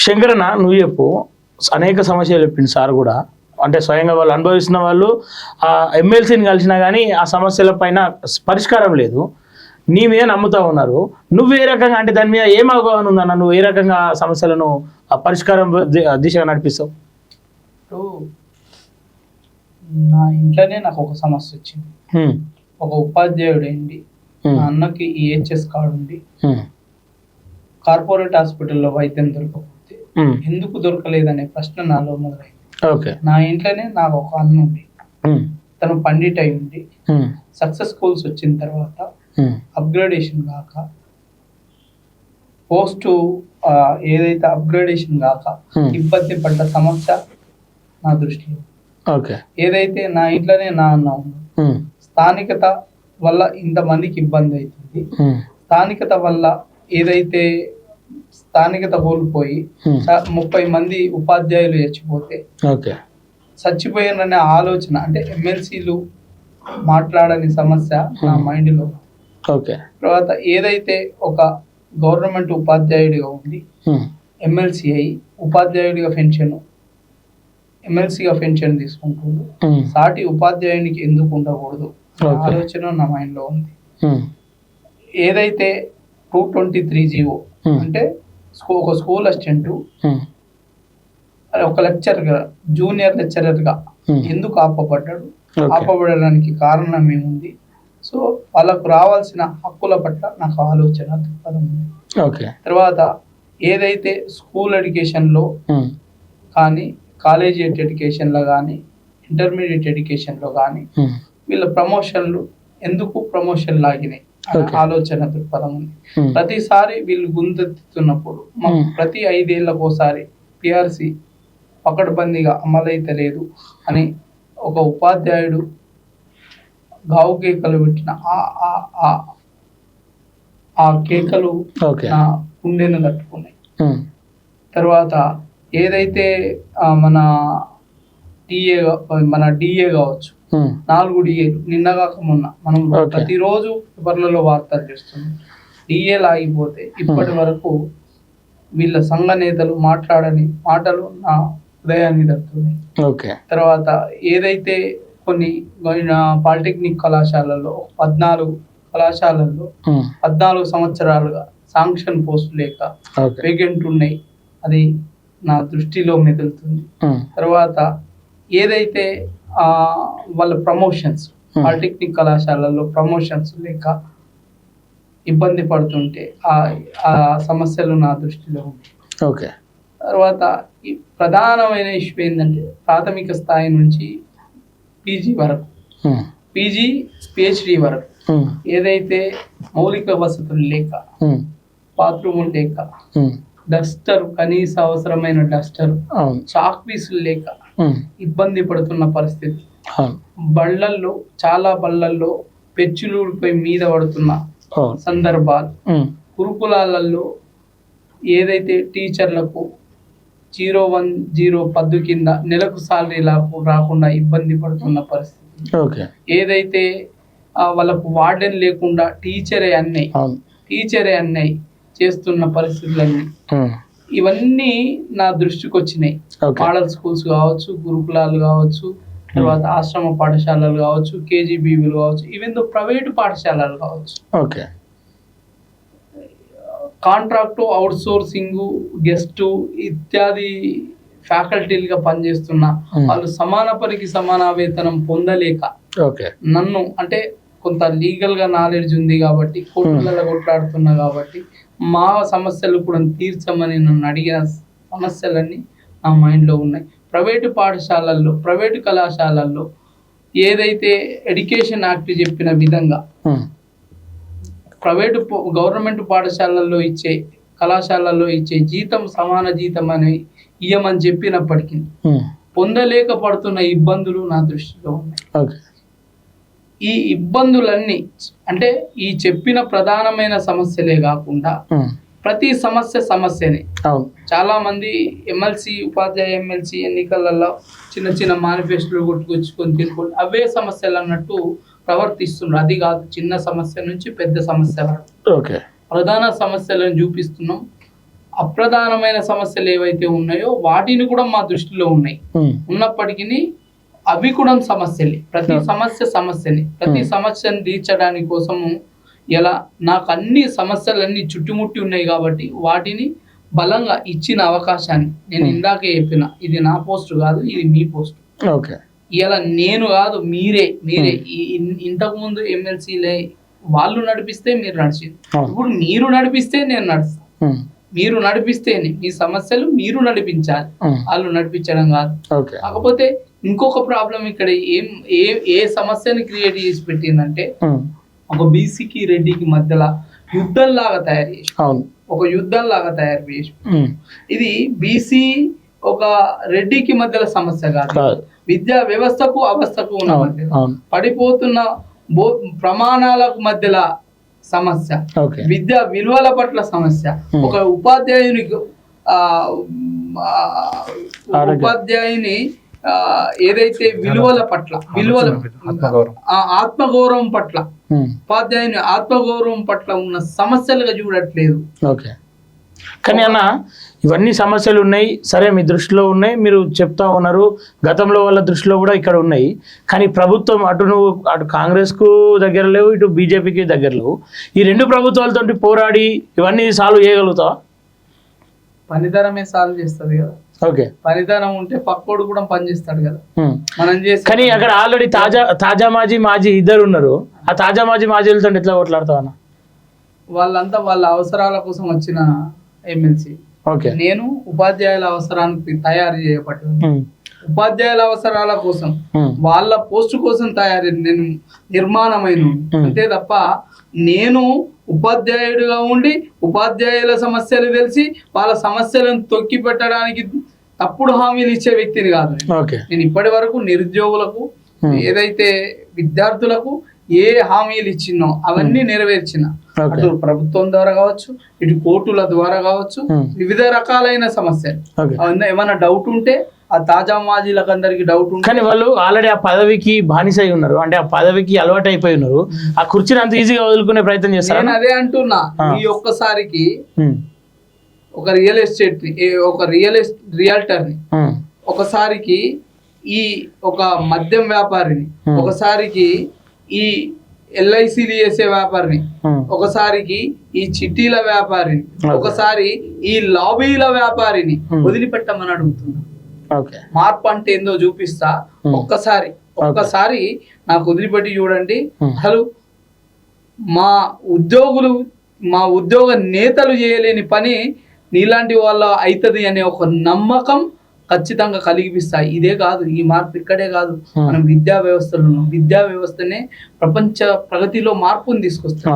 శంకరన్న నువ్వు చెప్పు, అనేక సమస్యలు చెప్పింది సార్ కూడా, అంటే స్వయంగా వాళ్ళు అనుభవిస్తున్న వాళ్ళు ఆ ఎమ్మెల్సీని కలిసినా కానీ ఆ సమస్యల పైన పరిష్కారం లేదు, నీ మీద నమ్ముతా ఉన్నారు. నువ్వు ఏ రకంగా, అంటే దాని మీద ఏం అవగాహన ఉందన్న, నువ్వు ఏ రకంగా సమస్యలను ఆ పరిష్కారం దిశగా నడిపిస్తావు? ఇప్పుడు నా ఇంట్లోనే నాకు ఒక సమస్య వచ్చింది. ఒక ఉపాధ్యాయుడు ఏంటి, మా అన్నకి ఈహెచ్ఎస్ కార్డు ఉంది, కార్పొరేట్ హాస్పిటల్లో వైద్యం దొరకకపోతే ఎందుకు దొరకలేదనే ప్రశ్న నాలో మొదలైంది. నా ఇంట్లోనే నాకు ఒక అన్న ఉంది, తను పండిట్ అయి ఉండి సక్సెస్ స్కూల్స్ వచ్చిన తర్వాత అప్గ్రేడేషన్ కాక పోస్ట్ ఏదైతే అప్గ్రేడేషన్ కాక ఇబ్బంది పడ్డ సమస్య నా దృష్టిలో. ఏదైతే నా ఇంట్లోనే నా అన్న ఉంది, స్థానికత వల్ల ఇంతమందికి ఇబ్బంది అవుతుంది, స్థానికత వల్ల ఏదైతే స్థానికత కోల్పోయి 30 మంది ఉపాధ్యాయులు చచ్చిపోతే చచ్చిపోయారనే ఆలోచన, అంటే ఎమ్మెల్సీలు మాట్లాడని సమస్య నా మైండ్ లో. తర్వాత ఏదైతే ఒక గవర్నమెంట్ ఉపాధ్యాయుడిగా ఉండి ఎమ్మెల్సీ అయి ఉపాధ్యాయుడిగా ఎమ్మెల్సీగా పెన్షన్ తీసుకుంటుంది, సాటి ఉపాధ్యాయునికి ఎందుకు ఉండకూడదు ఆలోచన నా మైండ్ లో ఉంది. ఏదైతే 223 జీవో, అంటే ఒక స్కూల్ అసిస్టెంట్ ఒక లెక్చరర్ జూనియర్ లెక్చరర్ గా ఎందుకు ఆపబడ్డాడు, ఆపబడడానికి కారణం ఏముంది, సో వాళ్ళకు రావాల్సిన హక్కుల పట్ల నాకు ఆలోచన దృక్పథం ఉంది. తర్వాత ఏదైతే స్కూల్ ఎడ్యుకేషన్ లో కానీ, కాలేజ్ ఎడ్యుకేషన్ లో కానీ, ఇంటర్మీడియట్ ఎడ్యుకేషన్ లో కానీ వీళ్ళ ప్రమోషన్లు ఎందుకు ప్రమోషన్ లాగినాయి ఆలోచన దృక్పథం ఉంది. ప్రతిసారి వీళ్ళు గుంతెత్తుతున్నప్పుడు ప్రతి 5 ఏళ్లకోసారి పిఆర్సి పకడ్బందీగా అమలైతే లేదు అని ఒక ఉపాధ్యాయుడు గావు కేకలు పెట్టిన ఆ కేకలు నా గుండెను తట్టుకున్నాయి. తర్వాత ఏదైతే మన డిఏ కావచ్చు, 4 డిఏలు నిన్నగాక మొన్న మనం ప్రతిరోజు పేపర్లలో వార్తలు చేస్తున్నాం. డిఏలు ఆగిపోతే ఇప్పటి వరకు వీళ్ళ సంఘ నేతలు మాట్లాడని మాటలు నా హృదయాన్ని తట్టున్నాయి. తర్వాత ఏదైతే కొన్ని పాలిటెక్నిక్ కళాశాలలో 14 కళాశాలల్లో 14 సంవత్సరాలుగా శాంక్షన్ పోస్ట్ లేక వేకెంట్ ఉన్నాయి, అది నా దృష్టిలో మెదులుతుంది. తర్వాత ఏదైతే వాళ్ళ ప్రమోషన్స్ పాలిటెక్నిక్ కళాశాలలో ప్రమోషన్స్ లేక ఇబ్బంది పడుతుంటే ఆ సమస్యలు నా దృష్టిలో ఉంది. తర్వాత ఈ ప్రధానమైన ఇష్యూ ఏంటంటే ప్రాథమిక స్థాయి నుంచి పీజీ వరకు, పీజీ పిహెచ్డి వరకు ఏదైతే మౌలిక వసతులు లేక, బాత్రూములు లేక, డస్టర్ కనీస అవసరమైన డస్టర్, చాక్ పీసులు లేక ఇబ్బంది పడుతున్న పరిస్థితి. బళ్ళల్లో చాలా బళ్ళల్లో పెచ్చులుడిపై మీద పడుతున్న సందర్భాలు, గురుకులాలలో ఏదైతే టీచర్లకు 010 పద్దు కింద నెలకు సాలరీ రాకుండా ఇబ్బంది పడుతున్న పరిస్థితి. ఏదైతే వాళ్ళకు వార్డెన్ లేకుండా టీచరే అన్నయ్య చేస్తున్న పరిస్థితులన్నీ, ఇవన్నీ నా దృష్టికి వచ్చినాయి. మోడల్ స్కూల్స్ కావచ్చు, గురుకులాలు కావచ్చు, తర్వాత ఆశ్రమ పాఠశాలలు కావచ్చు, కేజీబీవీలు కావచ్చు, ఈవెన్ దో ప్రైవేటు పాఠశాలలు కావచ్చు, కాంట్రాక్టు, అవుట్ సోర్సింగ్, గెస్ట్ ఇత్యాది ఫ్యాకల్టీలుగా పనిచేస్తున్న వాళ్ళు సమాన పనికి సమాన వేతనం పొందలేక నన్ను, అంటే కొంత లీగల్ గా నాలెడ్జ్ ఉంది కాబట్టి కోర్టులలో కొట్లాడుతున్నా కాబట్టి మా సమస్యలు కూడా తీర్చమని నన్ను అడిగిన సమస్యలన్నీ నా మైండ్ లో ఉన్నాయి. ప్రైవేటు పాఠశాలల్లో, ప్రైవేటు కళాశాలల్లో ఏదైతే ఎడ్యుకేషన్ యాక్ట్ చెప్పిన విధంగా ప్రైవేటు గవర్నమెంట్ పాఠశాలల్లో ఇచ్చే, కళాశాలల్లో ఇచ్చే జీతం సమాన జీతం అని ఇయ్యమని చెప్పినప్పటికీ పొందలేకపడుతున్న ఇబ్బందులు నా దృష్టిలో ఉన్నాయి. ఈ ఇబ్బందులన్నీ, అంటే ఈ చెప్పిన ప్రధానమైన సమస్యలే కాకుండా ప్రతి సమస్యనే. చాలా మంది ఉపాధ్యాయ ఎమ్మెల్సీ ఎన్నికలలో చిన్న చిన్న మేనిఫెస్టోలు కొట్టుకొచ్చుకొని తినుకొని అవే సమస్యలు అన్నట్టు ప్రవర్తిస్తున్నారు. అది కాదు, చిన్న సమస్య నుంచి పెద్ద సమస్య వరకు ప్రధాన సమస్యలను చూపిస్తున్నాం. అప్రధానమైన సమస్యలు ఏవైతే ఉన్నాయో వాటిని కూడా మా దృష్టిలో ఉన్నాయి. ఉన్నప్పటికీ అవి కూడా సమస్యలే. ప్రతి సమస్యని ప్రతి సమస్యను తీర్చడానికి కోసము ఎలా నాకు అన్ని సమస్యలన్నీ చుట్టుముట్టి ఉన్నాయి కాబట్టి వాటిని బలంగా ఇచ్చిన అవకాశాన్ని నేను ఇందాకే చెప్పిన, ఇది నా పోస్ట్ కాదు, ఇది మీ పోస్ట్. ఇలా నేను కాదు, మీరే ఇంతకు ముందు ఎమ్మెల్సీలే వాళ్ళు నడిపిస్తే మీరు నడిచింది, ఇప్పుడు మీరు నడిపిస్తే నేను నడుస్తాను. మీరు నడిపిస్తేనే మీ సమస్యలు మీరు నడిపించాలి, వాళ్ళు నడిపించడం కాదు. కాకపోతే ఇంకొక ప్రాబ్లం ఇక్కడ ఏ సమస్యని క్రియేట్ చేసి పెట్టిందంటే, ఒక బీసీకి రెడ్డికి మధ్యలో యుద్ధం లాగా తయారు చేసి, ఒక యుద్ధం లాగా తయారు చేసి, ఇది బీసీ ఒక రెడ్డికి మధ్యలో సమస్య కాదు, విద్యా వ్యవస్థకు అవస్థకు ఉన్న మధ్య పడిపోతున్న ప్రమాణాలకు మధ్యలో సమస్య, విద్యా విలువల పట్ల సమస్య, ఒక ఉపాధ్యాయుని ఏదైతే విలువల పట్ల ఆత్మగౌరవం పట్ల ఉపాధ్యాయుని ఆత్మగౌరవం పట్ల ఉన్న సమస్యలుగా చూడట్లేదు. కానీ అన్న ఇవన్నీ సమస్యలు ఉన్నాయి, సరే మీ దృష్టిలో ఉన్నాయి, మీరు చెప్తా ఉన్నారు, గతంలో వాళ్ళ దృష్టిలో కూడా ఇక్కడ ఉన్నాయి. కానీ ప్రభుత్వం అటు కాంగ్రెస్కు దగ్గర లేవు, ఇటు బీజేపీకి దగ్గర లేవు. ఈ రెండు ప్రభుత్వాలతో పోరాడి ఇవన్నీ సాల్వ్ చేయగలుగుతావా? పనితనమే సాల్వ్ చేస్తుంది కదా. పనితనం ఉంటే పక్కోడు కూడా పనిచేస్తాడు కదా. మనం చేసి కానీ అక్కడ ఆల్రెడీ తాజా మాజీ ఇద్దరు ఉన్నారు. ఆ తాజా మాజీలతో ఎట్లా కొట్లాడతావు అన్న? వాళ్ళంతా వాళ్ళ అవసరాల కోసం వచ్చిన ఎమ్మెల్సీ. నేను ఉపాధ్యాయుల అవసరానికి తయారు చేయబడ్డాను. ఉపాధ్యాయుల అవసరాల కోసం వాళ్ళ పోస్ట్ కోసం నేను నిర్మాణమైన అంతే తప్ప నేను ఉపాధ్యాయుడిగా ఉండి ఉపాధ్యాయుల సమస్యలు తెలిసి వాళ్ళ సమస్యలను తొక్కి పెట్టడానికి తప్పుడు హామీలు ఇచ్చే వ్యక్తిని కాదు. నేను ఇప్పటి వరకు నిరుద్యోగులకు ఏదైతే విద్యార్థులకు ఏ హామీలు ఇచ్చినో అవన్నీ నెరవేర్చిన, అటు ప్రభుత్వం ద్వారా కావచ్చు, ఇటు కోర్టుల ద్వారా కావచ్చు, వివిధ రకాలైన సమస్యలు. ఏమైనా డౌట్ ఉంటే ఆ తాజా మాజీలకు అందరికి డౌట్ ఉంటుంది. కానీ వాళ్ళు ఆల్రెడీ ఆ పదవికి బానిసై ఉన్నారు, అంటే ఆ పదవికి అలవాటు అయిపోయి ఉన్నారు. ఆ కుర్చీని అంత ఈజీగా వదులుకునే ప్రయత్నం చేస్తారు. నేను అదే అంటున్నా, ఈ ఒక్కసారికి ఒక రియల్టర్ని, ఒకసారికి ఈ ఒక మద్యం వ్యాపారిని, ఒకసారికి ఈ ఎల్ఐసీలు చేసే వ్యాపారిని, ఒకసారికి ఈ చిట్టీల వ్యాపారిని, ఒకసారి ఈ లాబీల వ్యాపారిని వదిలిపెట్టమని అడుగుతున్నా. మార్పు అంటే ఏందో చూపిస్తా. ఒక్కసారి నాకు వదిలిపెట్టి చూడండి. అసలు మా ఉద్యోగ నేతలు చేయలేని పని నీలాంటి వాళ్ళ అవుతుంది అనే ఒక నమ్మకం ఖచ్చితంగా కలిగిపిస్తాయి. ఇదే కాదు, ఈ మార్పు ఇక్కడే కాదు, మనం విద్యా వ్యవస్థలో ఉన్నాం. విద్యా వ్యవస్థనే ప్రపంచ ప్రగతిలో మార్పుని తీసుకొస్తుంది.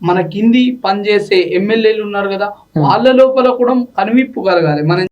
మన కింది పనిచేసే ఎమ్మెల్యేలు ఉన్నారు కదా, వాళ్ళ లోపల కూడా కనువిప్పు కలగాలి. మనం